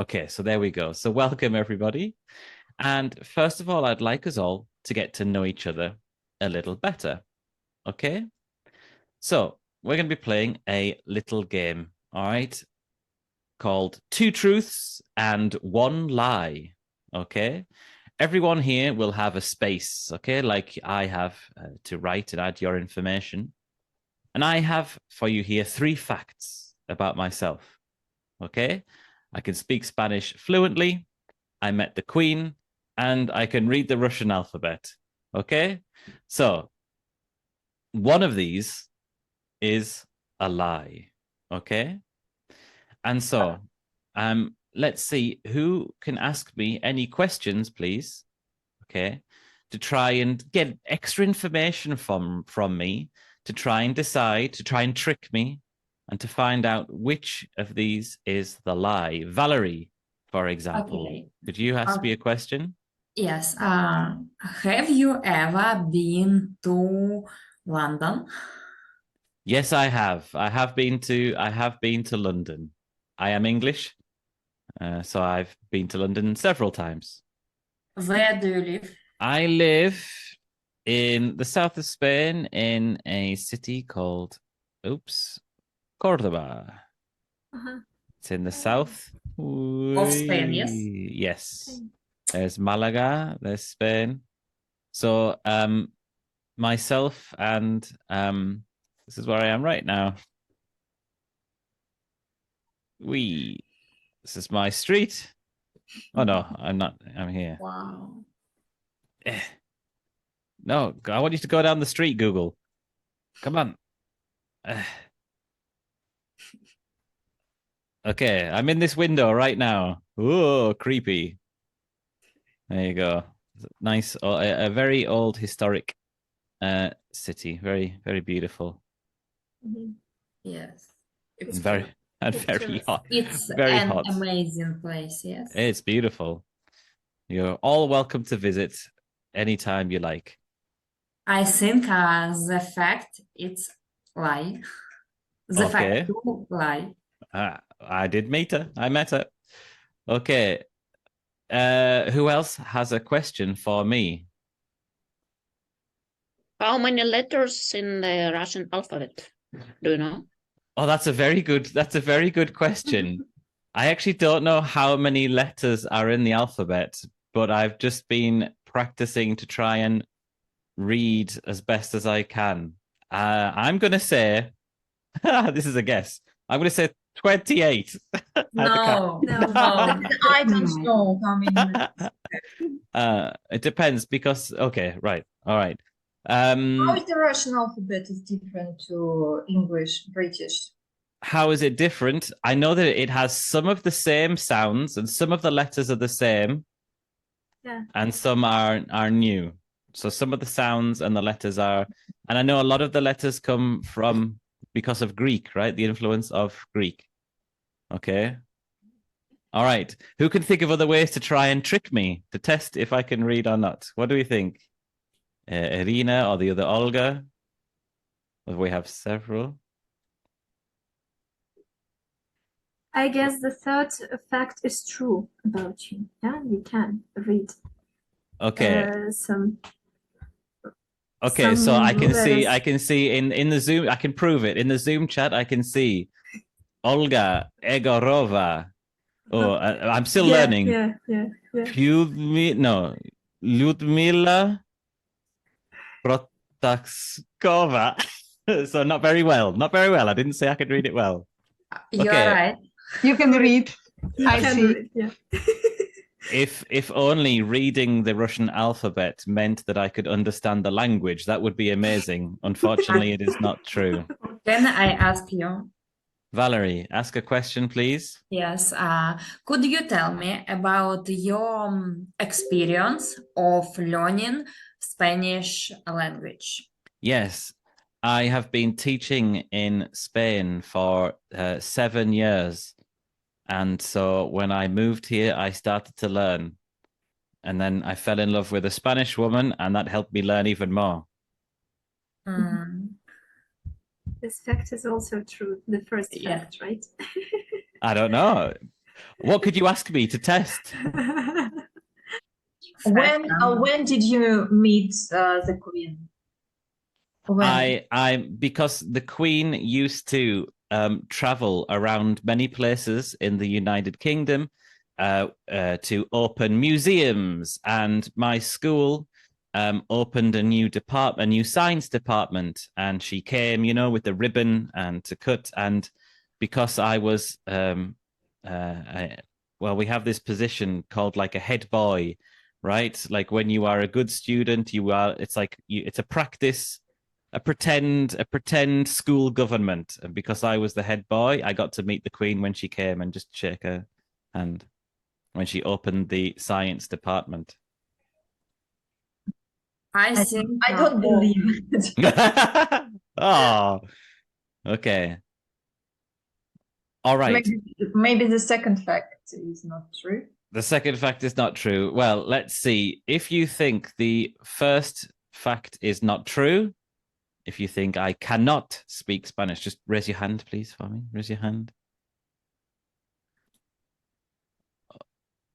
Okay, so there we go. So welcome, everybody. And first of all, I'd like us all to get to know each other a little better. Okay? So we're going to be playing a little game, all right, called Two Truths and One Lie. Okay? Everyone here will have a space, okay, like I have to write and add your information. And I have for you here 3 facts about myself. Okay? I can speak Spanish fluently. I met the Queen, and I can read the Russian alphabet. Okay? So, one of these is a lie. Okay? And so, let's see who can ask me any questions, please. Okay? To try and get extra information from me, to try and decide, to try and trick me, and to find out which of these is the lie. Valerie, for example, Okay. could you ask me a question? Yes. Have you ever been to London? Yes, I have. I have been to London. I am English, so I've been to London several times. Where do you live? I live in the south of Spain in a city called, Cordoba. It's in the south. Of Spain, yes? Yes. There's Malaga, there's Spain. So myself and this is where I am right now. This is my street. Oh no, I'm not. I'm here. Wow. No, I want you to go down the street, Google. Come on. Okay, I'm in this window right now. Ooh, creepy. There you go. Nice, a very old historic city. Very, very beautiful. Yes. It's very hot. It's very an hot. amazing place, yes. It's beautiful. You're all welcome to visit anytime you like. I think the fact it's lie. The fact you lie. I did meet her. I met her. Okay. Who else has a question for me? How many letters in the Russian alphabet? Do you know? Oh, that's a very good question. I actually don't know how many letters are in the alphabet, but I've just been practicing to try and read as best as I can. I'm going to say, this is a guess. I'm going to say 28. No. I don't know how many. It depends because, okay, right. All right. How is the Russian alphabet is different to English, British? How is it different? I know that it has some of the same sounds and some of the letters are the same. Yeah. And some are new. So some of the sounds and the letters are, and I know a lot of the letters come from because of Greek, right? The influence of Greek. Okay. All right. Who can think of other ways to try and trick me to test if I can read or not? What do we think? Irina or the other Olga? We have several. I guess the third fact is true about you. Yeah, you can read. Okay. Some. Okay, so I can see in the Zoom, I can prove it in the Zoom chat. I can see Olga Egorova. Oh, I'm still learning. Yeah. Lyudmila Protakskova. So not very well. I didn't say I could read it well. You're Okay. right. You can read. I see. Yeah. If only reading the Russian alphabet meant that I could understand the language, that would be amazing. Unfortunately, it is not true. Can I ask you? Valerie, ask a question, please. Yes. Could you tell me about your experience of learning Spanish language? Yes, I have been teaching in Spain for 7 years. And so when I moved here, I started to learn. And then I fell in love with a Spanish woman, and that helped me learn even more. This fact is also true. The first fact, right? I don't know. What could you ask me to test? When did you meet the Queen? When? Because the Queen used to travel around many places in the United Kingdom to open museums, and my school opened a new science department, and she came, you know, with the ribbon and to cut. And because I was, well, we have this position called like a head boy, right? Like when you are a good student, it's like it's a practice. A pretend school government. And because I was the head boy, I got to meet the Queen when she came and just shake her hand when she opened the science department. I think I don't believe it. Oh, okay. All right. Maybe the second fact is not true. The second fact is not true. Well, let's see. If you think the first fact is not true, if you think I cannot speak Spanish, just raise your hand, please, for me. Raise your hand.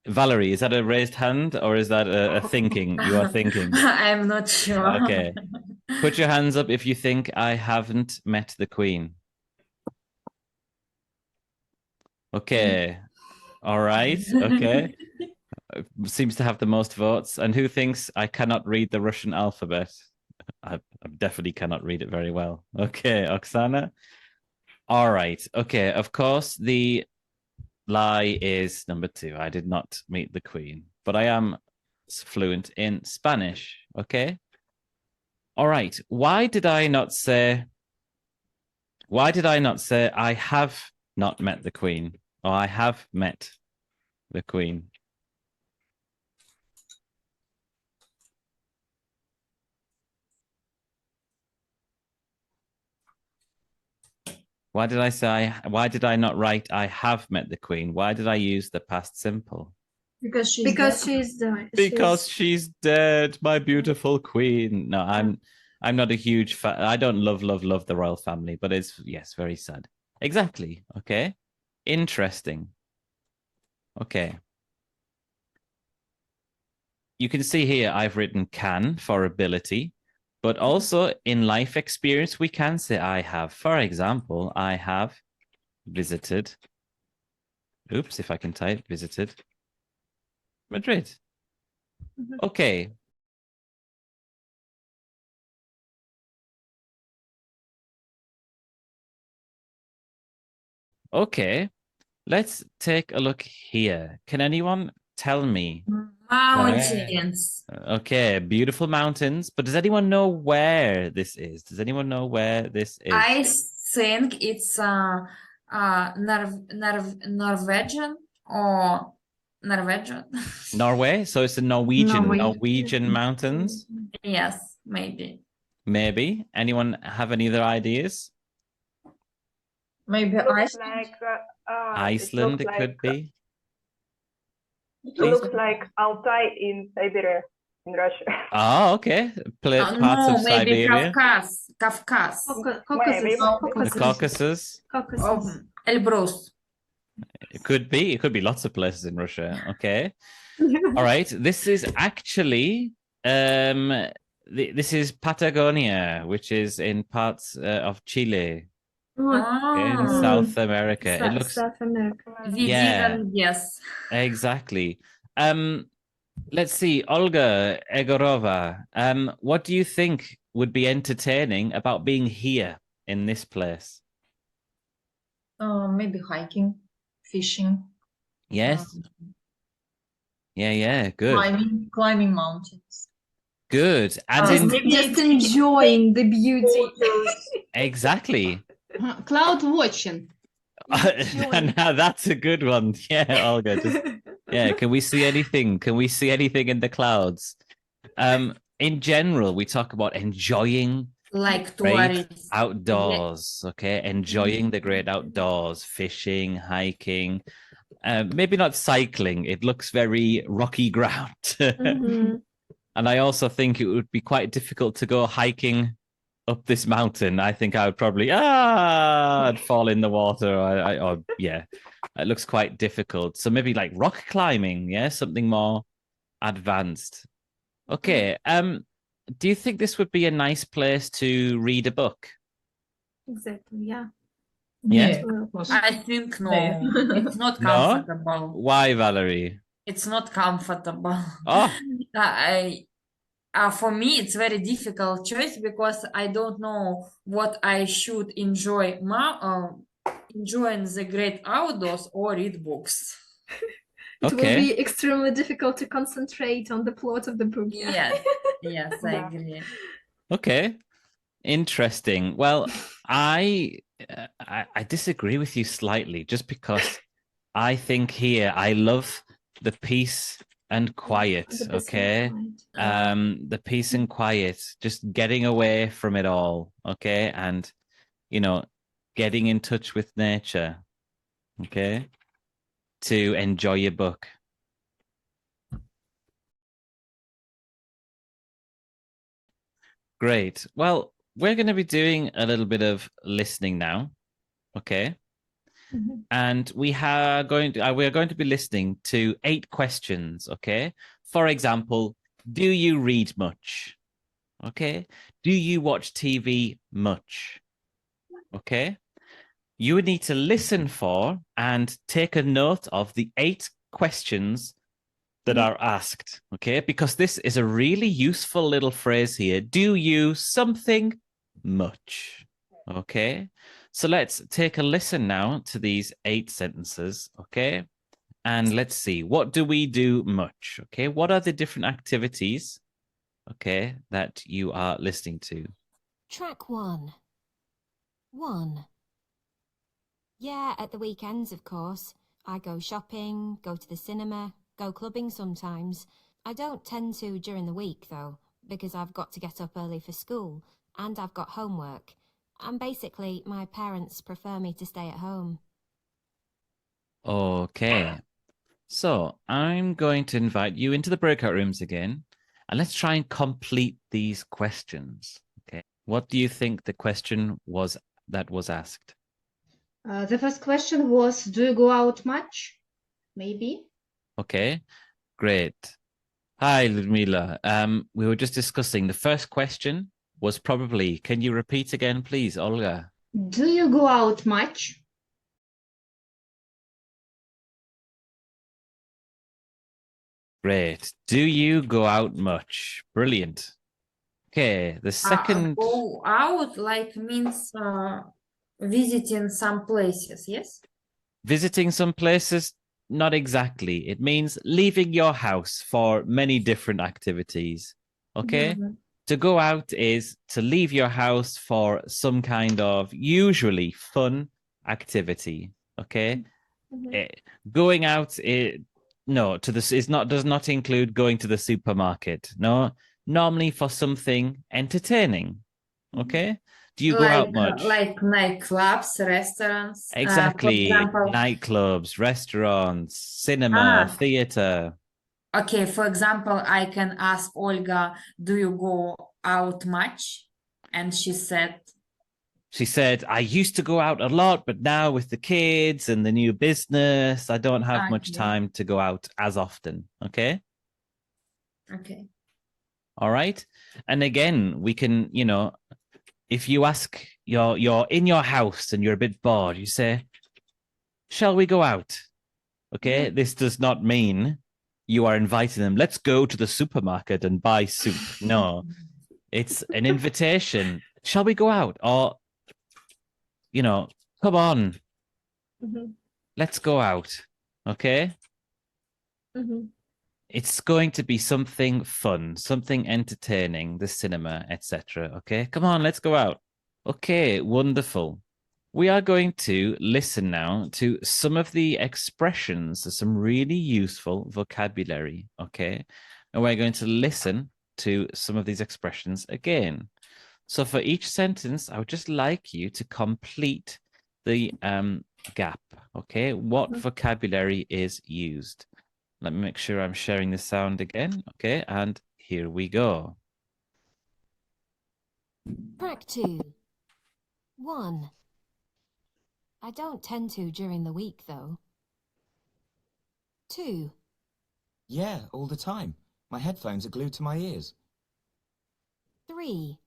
Valerie, is that a raised hand or is that a thinking? You are thinking. I'm not sure. Okay. Put your hands up if you think I haven't met the Queen. Okay. All right. Okay. Seems to have the most votes. And who thinks I cannot read the Russian alphabet? I definitely cannot read it very well. Okay, Oksana. All right. Okay, of course, the lie is number 2. I did not meet the Queen, but I am fluent in Spanish. Okay. All right. Why did I not say I have not met the Queen, or I have met the Queen? Why did I not write I have met the Queen? Why did I use the past simple? Because she's dead. Because she's dead, my beautiful Queen. No, I'm not a huge fan. I don't love the royal family, but it's, yes, very sad. Exactly. Okay. Interesting. Okay. You can see here I've written can for ability. But also in life experience, we can say I have. For example, I have visited. Oops, if I can type visited Madrid. Okay. Okay. Let's take a look here. Can anyone tell me? Mountains. Okay, beautiful mountains. But does anyone know where this is? Does anyone know where this is? I think it's Norwegian or Norwegian. Norway? So it's the Norwegian mountains? Yes, maybe. Maybe. Anyone have any other ideas? Maybe Iceland. Iceland, it could be. It looks like Altai in Siberia, in Russia. Oh, okay. Parts of maybe Siberia. Caucasus. Maybe. The Caucasus. Elbrus. It could be. It could be lots of places in Russia. Okay. All right. This is actually this is Patagonia, which is in parts of Chile. In South America. It looks South America. Yeah. Yes. Exactly. Let's see, Olga Egorova. What do you think would be entertaining about being here in this place? Maybe hiking, fishing. Yes. Yeah, good. Climbing mountains. Good. And Just enjoying the beauty. exactly. Cloud watching. Now that's a good one. Yeah, Olga. Can we see anything? Can we see anything in the clouds? In general, we talk about enjoying Like great tourists. outdoors. Okay, enjoying the great outdoors, fishing, hiking. Maybe not cycling. It looks very rocky ground. Mhm. And I also think it would be quite difficult to go hiking up this mountain, I think I would probably I'd fall in the water. Or yeah, it looks quite difficult. So maybe like rock climbing, yeah, something more advanced. Okay. Do you think this would be a nice place to read a book? Exactly. Yeah. Yeah. of course. I think no, Yeah. it's not No? comfortable. Why, Valerie? It's not comfortable. Oh, For me, it's very difficult choice because I don't know what I should enjoy enjoying the great outdoors or read books. It will okay. be extremely difficult to concentrate on the plot of the book. Yes, yes, I Yeah. agree. Okay. Interesting. Well, I disagree with you slightly just because I think here I love the peace and quiet, The peace and okay? quiet. The peace and quiet, just getting away from it all, okay? And, you know, getting in touch with nature, okay? To enjoy your book. Great. Well, we're going to be doing a little bit of listening now, okay? Mhm. And we are going to be listening to 8 questions, okay? For example, do you read much? Okay? Do you watch TV much? Okay? You would need to listen for and take a note of the 8 questions that are asked, okay? Because this is a really useful little phrase here. Do you something much? Okay? So let's take a listen now to these 8 sentences, okay? And let's see, what do we do much? Okay, what are the different activities, okay, that you are listening to? Track 1. 1. Yeah, at the weekends, of course. I go shopping, go to the cinema, go clubbing sometimes. I don't tend to during the week, though, because I've got to get up early for school, and I've got homework. And basically, my parents prefer me to stay at home. Okay, so I'm going to invite you into the breakout rooms again, and let's try and complete these questions, okay? What do you think the question was that was asked? The first question was, do you go out much? Maybe. Okay, great. Hi, Ludmila. We were just discussing the first question was probably, can you repeat again, please, Olga? Do you go out much? Great. Do you go out much? Brilliant. Okay, the second, Go out like means visiting some places, yes? visiting some places, not exactly. It means leaving your house for many different activities. Okay? Mhm. To go out is to leave your house for some kind of usually fun activity. Okay? Mhm. Going out no to this is not does not include going to the supermarket. No, normally for something entertaining. Okay? Do you go out much? Like nightclubs, restaurants. For Exactly. example, Nightclubs, restaurants, cinema, theater. okay, for example, I can ask Olga, do you go out much? And she said, I used to go out a lot, but now with the kids and the new business, I don't have much Okay. time to go out as often. Okay? okay. All right. And again, we can, if you ask you're in your house and you're a bit bored, you say, shall we go out? Okay. This does not mean you are inviting them. Let's go to the supermarket and buy soup. No, it's an invitation. Shall we go out? Or, come on, Mhm. let's go out. Okay. Mhm. It's going to be something fun, something entertaining, the cinema, etc. Okay, come on, let's go out. Okay, wonderful. We are going to listen now to some of the expressions, some really useful vocabulary. Okay, and we're going to listen to some of these expressions again. So for each sentence, I would just like you to complete the gap. Okay, what vocabulary is used? Let me make sure I'm sharing the sound again. Okay, and here we go. Prac 2. 1. I don't tend to during the week, though. 2. Yeah, all the time. My headphones are glued to my ears. 3.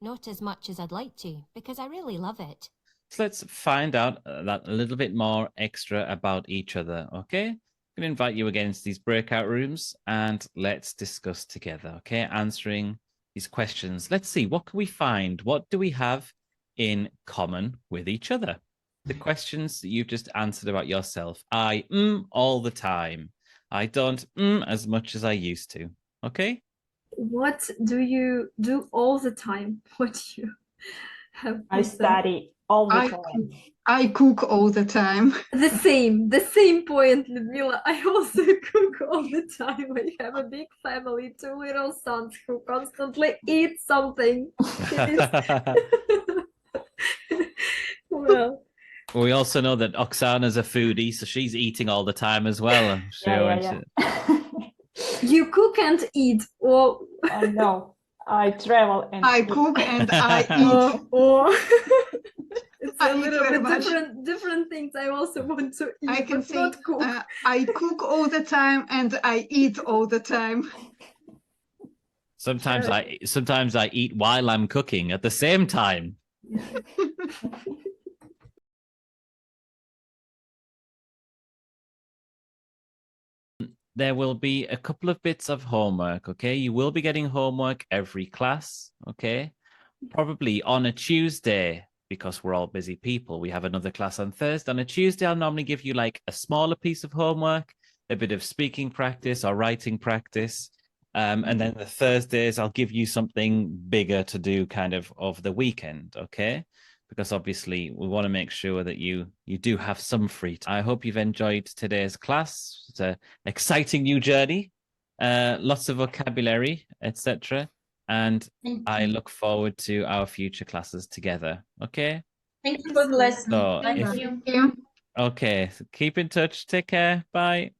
Not as much as I'd like to, because I really love it. So let's find out that a little bit more extra about each other, okay? I'm going to invite you again into these breakout rooms and let's discuss together, okay? Answering these questions. Let's see, what can we find? What do we have in common with each other? The questions that you've just answered about yourself. I all the time. I don't as much as I used to, okay? What do you do all the time? What do you have? I with them? study all the time. I cook all the time. The same point, Ludmila. I also cook all the time. I have a big family, 2 little sons who constantly eat something. Well, We also know that Oksana's a foodie, so she's eating all the time as well. I'm sure. Yeah. you cook and eat, or No, I travel and I cook and I eat. or it's I a eat little very bit much. different things. I also want to eat, I can but say not cook. I cook all the time and I eat all the time. Sometimes I eat while I'm cooking at the same time. There will be a couple of bits of homework, okay? You will be getting homework every class, okay? Probably on a Tuesday, because we're all busy people. We have another class on Thursday. On a Tuesday, I'll normally give you like a smaller piece of homework, a bit of speaking practice or writing practice. And then the Thursdays, I'll give you something bigger to do kind of the weekend, okay? Because obviously we want to make sure that you do have some free time. I hope you've enjoyed today's class. It's an exciting new journey, lots of vocabulary, etc. And I look forward to our future classes together. Okay? Thank you for the lesson. So Thank if, you. Yeah. okay, so keep in touch. Take care. Bye.